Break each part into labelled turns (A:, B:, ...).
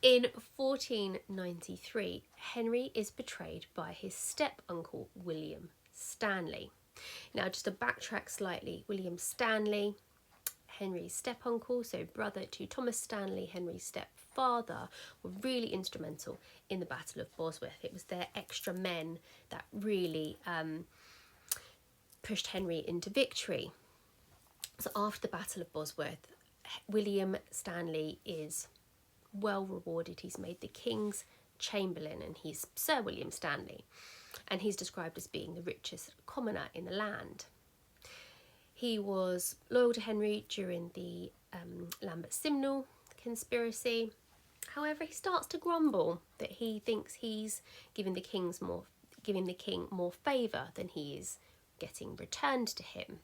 A: In 1493, Henry is betrayed by his step-uncle, William Stanley. Now, just to backtrack slightly, William Stanley, Henry's step-uncle, so brother to Thomas Stanley, Henry's stepfather, were really instrumental in the Battle of Bosworth. It was their extra men that really pushed Henry into victory. So after the Battle of Bosworth, William Stanley is well rewarded. He's made the King's Chamberlain, and he's Sir William Stanley, and he's described as being the richest commoner in the land. He was loyal to Henry during the Lambert-Simnel conspiracy. However, he starts to grumble that he thinks he's giving the king more favour than he is getting returned to him.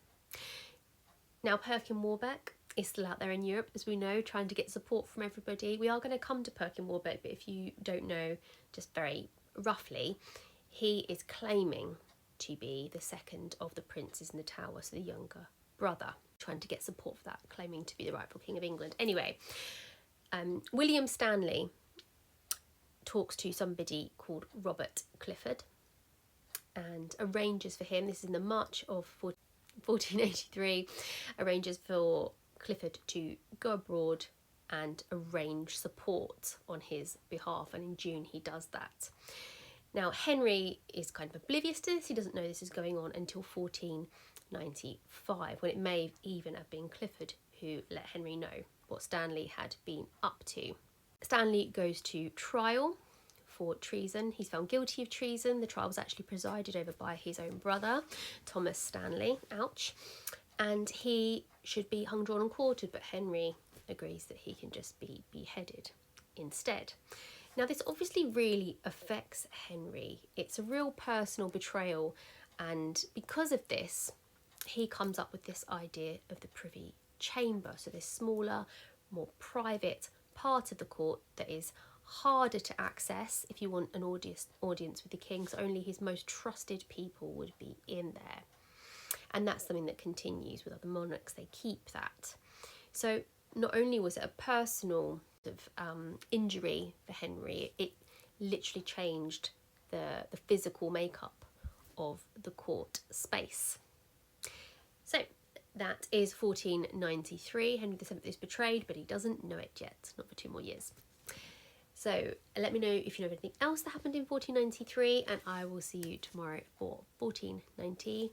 A: Now, Perkin Warbeck is still out there in Europe, as we know, trying to get support from everybody. We are going to come to Perkin Warbeck, but if you don't know, just very roughly, he is claiming to be the second of the princes in the Tower, so the younger brother, trying to get support for that, claiming to be the rightful King of England. Anyway, William Stanley talks to somebody called Robert Clifford and arranges for him, this is in the March of 1483, arranges for Clifford to go abroad and arrange support on his behalf, and in June he does that. Now, Henry is kind of oblivious to this. He doesn't know this is going on until 1495, when it may even have been Clifford who let Henry know what Stanley had been up to. Stanley goes to trial for treason. He's found guilty of treason. The trial was actually presided over by his own brother, Thomas Stanley, and he should be hung, drawn and quartered, but Henry agrees that he can just be beheaded instead. Now, this obviously really affects Henry. It's a real personal betrayal, and because of this, he comes up with this idea of the Privy Chamber, so this smaller, more private part of the court that is harder to access if you want an audience with the king, so only his most trusted people would be in there. And that's something that continues with other monarchs. They keep that. So not only was it a personal injury for Henry, it literally changed the physical makeup of the court space. So that is 1493. Henry VII is betrayed, but he doesn't know it yet, not for 2 more years. So let me know if you know anything else that happened in 1493, and I will see you tomorrow for 1494.